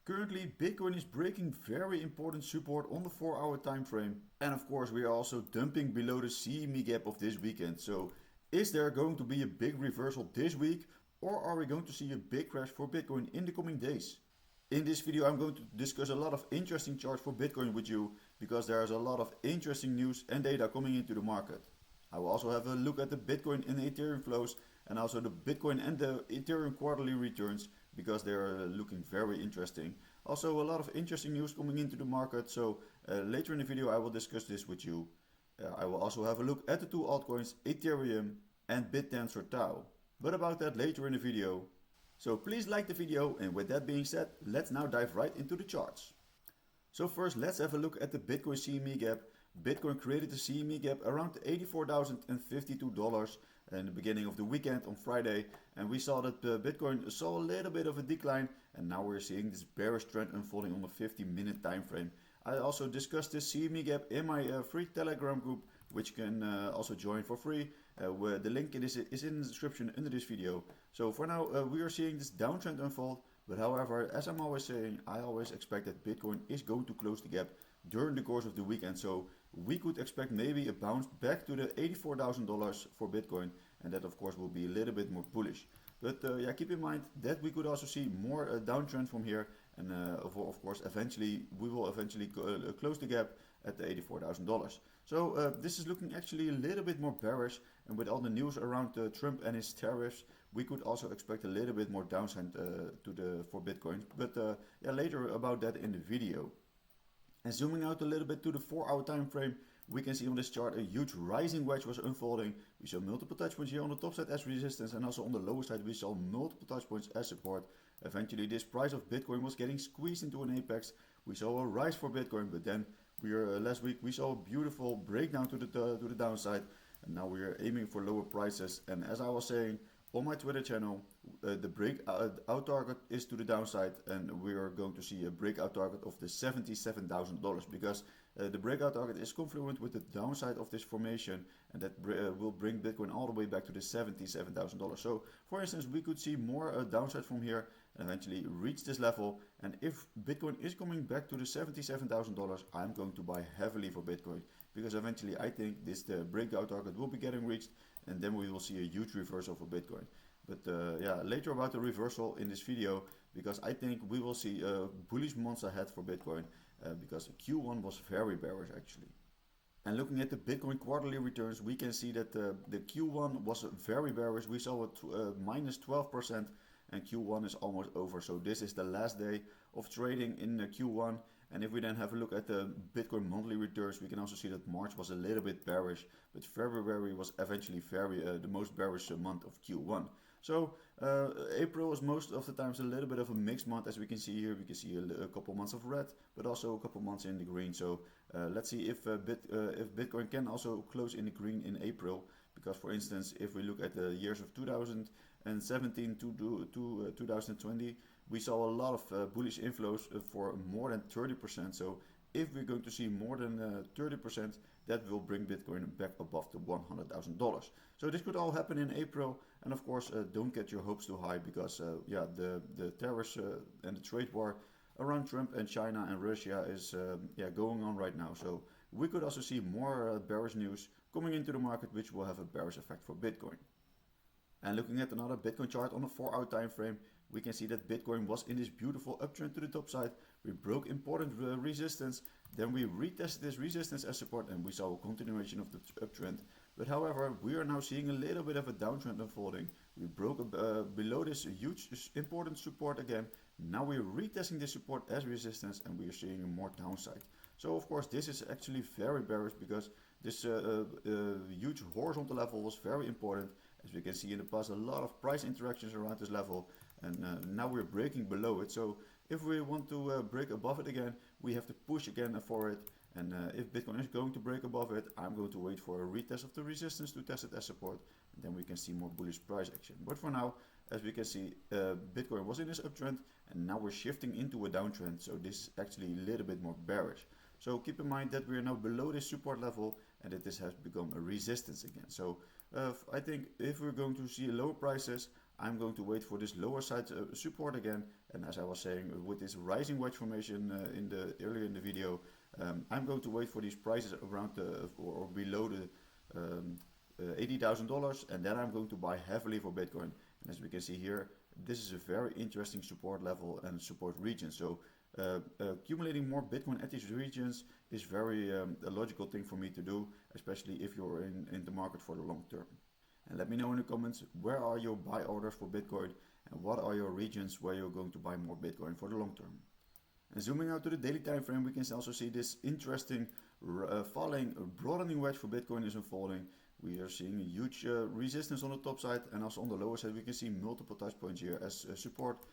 Currently, Bitcoin is breaking very important support on the 4-hour time frame. And of course, we are also dumping below the CME gap of this weekend. So, is there going to be a big reversal this week, or are we going to see a big crash for Bitcoin in the coming days? In this video, I'm going to discuss a lot of interesting charts for Bitcoin with you, because there is a lot of interesting news and data coming into the market. I will also have a look at the Bitcoin and Ethereum flows, and also the Bitcoin and the Ethereum quarterly returns, because they are looking very interesting. Also a lot of interesting news coming into the market, so later in the video I will discuss this with you. I will also have a look at the two altcoins, Ethereum and Bittensor TAO. But about that later in the video. So please like the video, and with that being said, let's now dive right into the charts. So first, let's have a look at the Bitcoin CME gap. Bitcoin created the CME gap around $84,052 in the beginning of the weekend on Friday, and we saw that Bitcoin saw a little bit of a decline, and now we're seeing this bearish trend unfolding on the 50-minute time frame. I also discussed this CME gap in my free Telegram group, which you can also join for free. Where the link is in the description under this video. So for now, we are seeing this downtrend unfold. But however, as I'm always saying, I always expect that Bitcoin is going to close the gap during the course of the weekend. So we could expect maybe a bounce back to the $84,000 for Bitcoin, and that of course will be a little bit more bullish. But yeah, keep in mind that we could also see more downtrend from here, and of course we will eventually close the gap at the $84,000. So this is looking actually a little bit more bearish, and with all the news around Trump and his tariffs, we could also expect a little bit more downside for Bitcoin. But yeah, later about that in the video. And zooming out a little bit to the 4-hour time frame, we can see on this chart a huge rising wedge was unfolding. We saw multiple touch points here on the top side as resistance, and also on the lower side we saw multiple touch points as support. Eventually this price of Bitcoin was getting squeezed into an apex. We saw a rise for Bitcoin, but then last week we saw a beautiful breakdown to the downside, and now we are aiming for lower prices. And as I was saying on my Twitter channel, the breakout target is to the downside, and we are going to see a breakout target of the $77,000, because the breakout target is confluent with the downside of this formation, and that will bring Bitcoin all the way back to the $77,000. So for instance, we could see more downside from here and eventually reach this level. And if Bitcoin is coming back to the $77,000, I'm going to buy heavily for Bitcoin, because eventually I think the breakout target will be getting reached, and then we will see a huge reversal for Bitcoin. But yeah, later about the reversal in this video, because I think we will see bullish months ahead for Bitcoin, because Q1 was very bearish actually. And looking at the Bitcoin quarterly returns, we can see that the Q1 was very bearish. We saw a minus 12%, and Q1 is almost over. So this is the last day of trading in Q1. And if we then have a look at the Bitcoin monthly returns, we can also see that March was a little bit bearish, but February was eventually the most bearish month of Q1. So April is most of the times a little bit of a mixed month, as we can see here. We can see a couple months of red, but also a couple months in the green. So let's see if Bitcoin can also close in the green in April. Because for instance, if we look at the years of 2017 to 2020, we saw a lot of bullish inflows for more than 30%. So if we're going to see more than 30%, that will bring Bitcoin back above the $100,000. So this could all happen in April, and of course don't get your hopes too high, because yeah, the tariffs and the trade war around Trump and China and Russia is yeah, going on right now. So we could also see more bearish news coming into the market, which will have a bearish effect for Bitcoin. And looking at another Bitcoin chart on a 4-hour time frame, we can see that Bitcoin was in this beautiful uptrend to the top side. We broke important resistance, then we retested this resistance as support, and we saw a continuation of the uptrend. But however, we are now seeing a little bit of a downtrend unfolding. We broke below this huge important support again. Now we're retesting this support as resistance, and we are seeing a more downside. So of course this is actually very bearish, because this huge horizontal level was very important. As we can see in the past, a lot of price interactions around this level, and now we're breaking below it. So if we want to break above it again, we have to push again for it. And if Bitcoin is going to break above it, I'm going to wait for a retest of the resistance to test it as support, and then we can see more bullish price action. But for now, as we can see, Bitcoin was in this uptrend, and now we're shifting into a downtrend. So this is actually a little bit more bearish. So keep in mind that we are now below this support level, and that this has become a resistance again. So I think if we're going to see lower prices, I'm going to wait for this lower side support again, and as I was saying with this rising wedge formation earlier in the video, I'm going to wait for these prices around or below the $80,000, and then I'm going to buy heavily for Bitcoin. And as we can see here, this is a very interesting support level and support region. So accumulating more Bitcoin at these regions is very a logical thing for me to do, especially if you're in the market for the long term. And let me know in the comments, where are your buy orders for Bitcoin and what are your regions where you're going to buy more Bitcoin for the long term. And zooming out to the daily time frame, we can also see this interesting broadening wedge for Bitcoin is unfolding. We are seeing a huge resistance on the top side, and also on the lower side we can see multiple touch points here as support.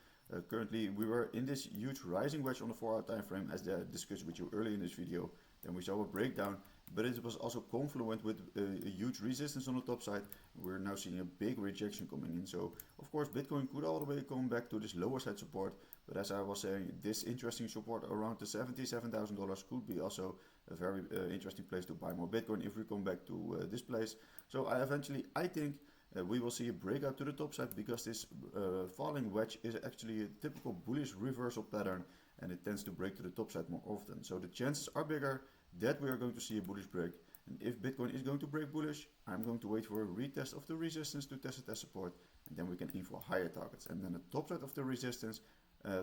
Currently we were in this huge rising wedge on the 4-hour time frame, as I discussed with you earlier in this video. Then we saw a breakdown, but it was also confluent with a huge resistance on the top side. We're now seeing a big rejection coming in. So of course Bitcoin could all the way come back to this lower side support, but as I was saying, this interesting support around the $77,000 could be also a very interesting place to buy more Bitcoin if we come back to this place. So I think we will see a breakout to the top side, because this falling wedge is actually a typical bullish reversal pattern, and it tends to break to the top side more often. So the chances are bigger that we are going to see a bullish break. And if Bitcoin is going to break bullish, I'm going to wait for a retest of the resistance to test it as support, and then we can aim for higher targets. And then the top side of the resistance,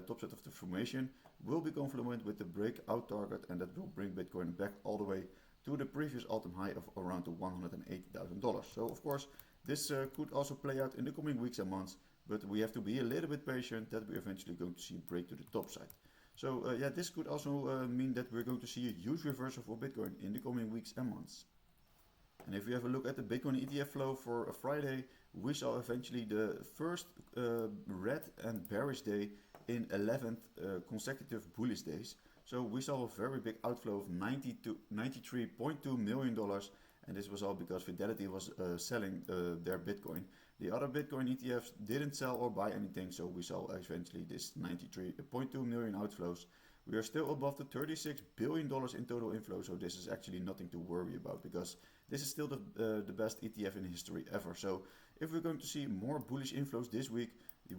top side of the formation will be confluent with the breakout target, and that will bring Bitcoin back all the way to the previous all-time high of around $180,000. So of course this could also play out in the coming weeks and months, but we have to be a little bit patient that we're eventually going to see a break to the top side. So yeah, this could also mean that we're going to see a huge reversal for Bitcoin in the coming weeks and months. And if we have a look at the Bitcoin ETF flow for a Friday, we saw eventually the first red and bearish day in 11 consecutive bullish days. So we saw a very big outflow of $93.2 million, and this was all because Fidelity was selling their Bitcoin. The other Bitcoin ETFs didn't sell or buy anything, so we saw eventually this $93.2 million outflows. We are still above the $36 billion in total inflow, so this is actually nothing to worry about, because this is still the best ETF in history ever. So if we're going to see more bullish inflows this week,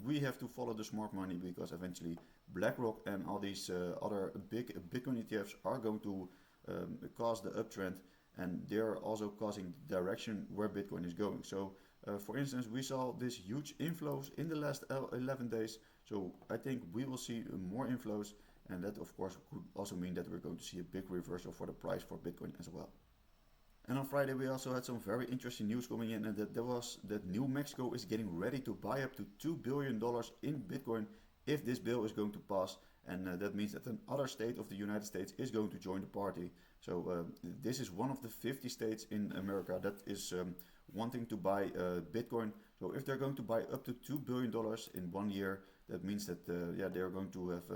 we have to follow the smart money, because eventually BlackRock and all these other big Bitcoin ETFs are going to cause the uptrend, and they're also causing the direction where Bitcoin is going. So for instance, we saw this huge inflows in the last 11 days, so I think we will see more inflows, and that of course could also mean that we're going to see a big reversal for the price for Bitcoin as well. And on Friday we also had some very interesting news coming in, and that New Mexico is getting ready to buy up to $2 billion in Bitcoin if this bill is going to pass, and that means that another state of the United States is going to join the party. So this is one of the 50 states in America that is wanting to buy Bitcoin. So if they're going to buy up to $2 billion in 1 year, that means that they're going to have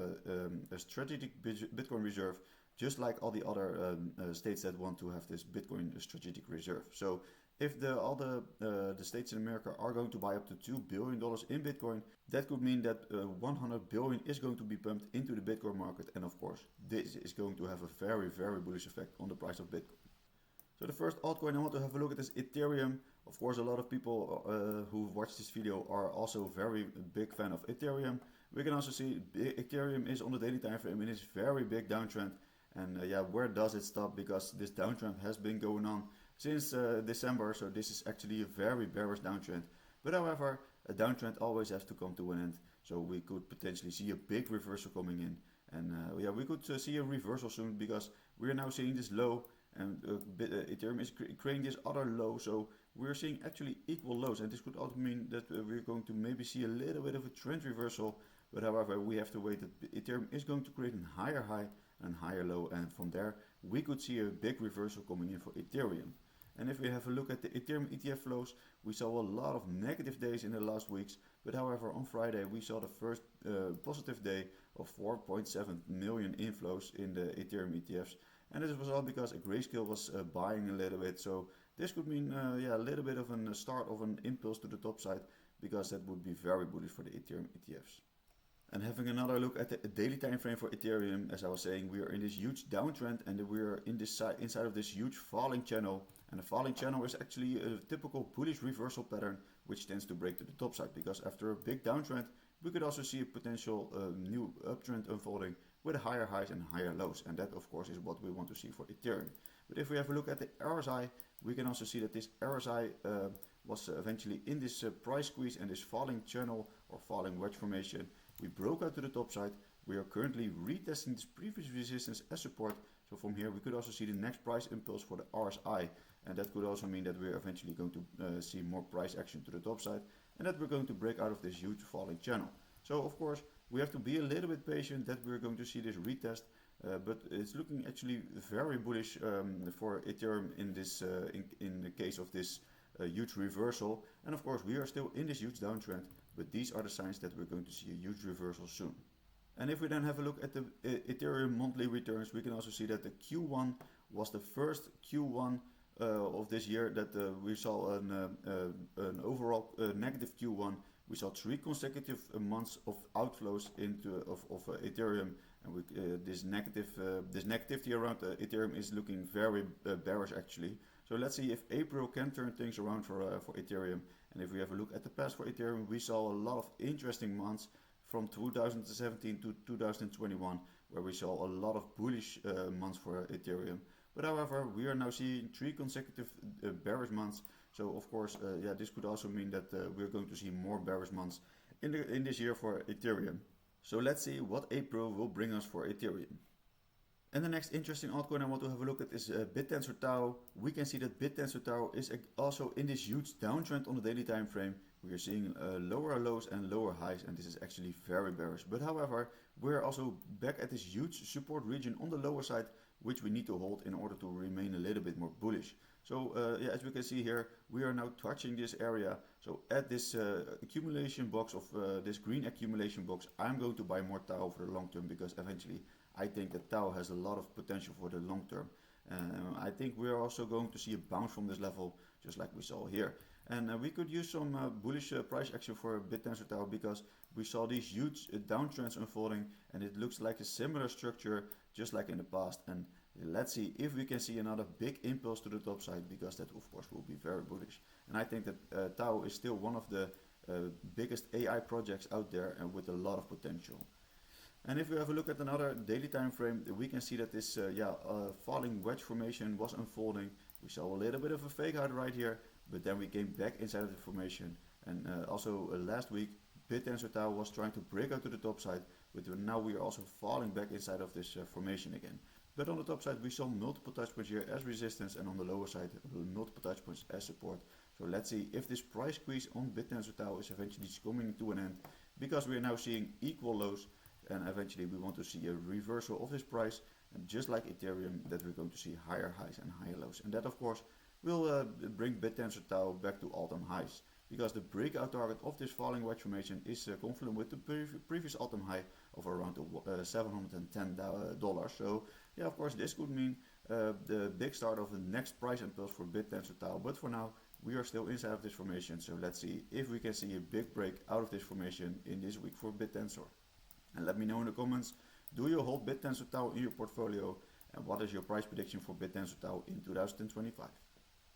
a strategic Bitcoin reserve, just like all the other states that want to have this Bitcoin strategic reserve. So if all the states in America are going to buy up to $2 billion in Bitcoin, that could mean that 100 billion is going to be pumped into the Bitcoin market, and of course this is going to have a very, very bullish effect on the price of Bitcoin. So the first altcoin I want to have a look at is Ethereum. Of course, a lot of people who watch this video are also very big fan of Ethereum. We can also see Ethereum is on the daily time frame in this very big downtrend. And where does it stop? Because this downtrend has been going on since December, so this is actually a very bearish downtrend. But however, a downtrend always has to come to an end, so we could potentially see a big reversal coming in. And we could see a reversal soon, because we are now seeing this low, and Ethereum is creating this other low, so we're seeing actually equal lows, and this could also mean that we're going to maybe see a little bit of a trend reversal. But however, we have to wait that Ethereum is going to create a higher high and higher low, and from there we could see a big reversal coming in for Ethereum. And if we have a look at the Ethereum ETF flows, we saw a lot of negative days in the last weeks, but however on Friday we saw the first positive day of 4.7 million inflows in the Ethereum ETFs, and this was all because Grayscale was buying a little bit. So this could mean a little bit of a start of an impulse to the top side, because that would be very bullish for the Ethereum ETFs. And having another look at the daily time frame for Ethereum, as I was saying, we are in this huge downtrend, and we are in this inside of this huge falling channel. And the falling channel is actually a typical bullish reversal pattern which tends to break to the top side, because after a big downtrend, we could also see a potential new uptrend unfolding with higher highs and higher lows, and that of course is what we want to see for Ethereum. But if we have a look at the RSI, we can also see that this RSI was eventually in this price squeeze and this falling channel or falling wedge formation. We broke out to the top side. We are currently retesting this previous resistance as support. So from here we could also see the next price impulse for the RSI, and that could also mean that we're eventually going to see more price action to the top side, and that we're going to break out of this huge falling channel. So of course we have to be a little bit patient that we're going to see this retest, but it's looking actually very bullish for Ethereum in this in the case of this huge reversal. And of course we are still in this huge downtrend, but these are the signs that we're going to see a huge reversal soon. And if we then have a look at the Ethereum monthly returns, we can also see that the Q1 was the first Q1 of this year that we saw an overall negative Q1. We saw 3 consecutive months of outflows into Ethereum, and this negativity around Ethereum is looking very bearish actually. So let's see if April can turn things around for Ethereum. And if we have a look at the past for Ethereum, we saw a lot of interesting months from 2017 to 2021, where we saw a lot of bullish months for Ethereum. But however, we are now seeing 3 consecutive bearish months. So of course, yeah, this could also mean that we're going to see more bearish months in this year for Ethereum. So let's see what April will bring us for Ethereum. And the next interesting altcoin I want to have a look at is Bittensor TAO. We can see that Bittensor TAO is also in this huge downtrend on the daily time frame. We are seeing lower lows and lower highs, and this is actually very bearish. But however, we're also back at this huge support region on the lower side, which we need to hold in order to remain a little bit more bullish. So yeah, as we can see here, we are now touching this area. So at this accumulation box of this green accumulation box, I'm going to buy more TAO for the long term, because eventually I think that TAO has a lot of potential for the long term. I think we're also going to see a bounce from this level, just like we saw here. And we could use some bullish price action for Bittensor TAO, because we saw these huge downtrends unfolding, and it looks like a similar structure just like in the past. And let's see if we can see another big impulse to the top side, because that of course will be very bullish. And I think that TAO is still one of the biggest AI projects out there, and with a lot of potential. And if we have a look at another daily time frame, we can see that this falling wedge formation was unfolding. We saw a little bit of a fake out right here, but then we came back inside of the formation. And also last week, Bittensor TAO was trying to break out to the top side, but now we are also falling back inside of this formation again. But on the top side, we saw multiple touch points here as resistance, and on the lower side, multiple touch points as support. So let's see if this price squeeze on Bittensor TAO is eventually coming to an end, because we are now seeing equal lows, and eventually we want to see a reversal of this price, and just like Ethereum, that we're going to see higher highs and higher lows. And that of course will bring Bittensor TAO back to all-time highs, because the breakout target of this falling wedge formation is confluent with the previous all-time high of around $710. So yeah, of course this could mean the big start of the next price impulse for Bittensor TAO. But for now, we are still inside of this formation, so let's see if we can see a big break out of this formation in this week for Bittensor. And let me know in the comments, do you hold Bittensor TAO in your portfolio, and what is your price prediction for Bittensor TAO in 2025?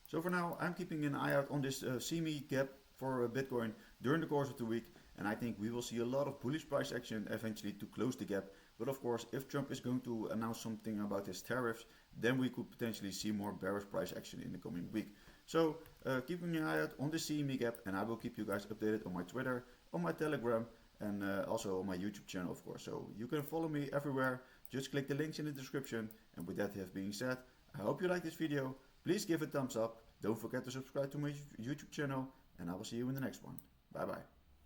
So for now, I'm keeping an eye out on this CME gap for Bitcoin during the course of the week, and I think we will see a lot of bullish price action eventually to close the gap. But of course, if Trump is going to announce something about his tariffs, then we could potentially see more bearish price action in the coming week. So keeping an eye out on the CME gap, and I will keep you guys updated on my Twitter, on my Telegram, and also on my YouTube channel, of course. So you can follow me everywhere. Just click the links in the description. And with that being said, I hope you like this video. Please give it a thumbs up. Don't forget to subscribe to my YouTube channel, and I will see you in the next one. Bye bye.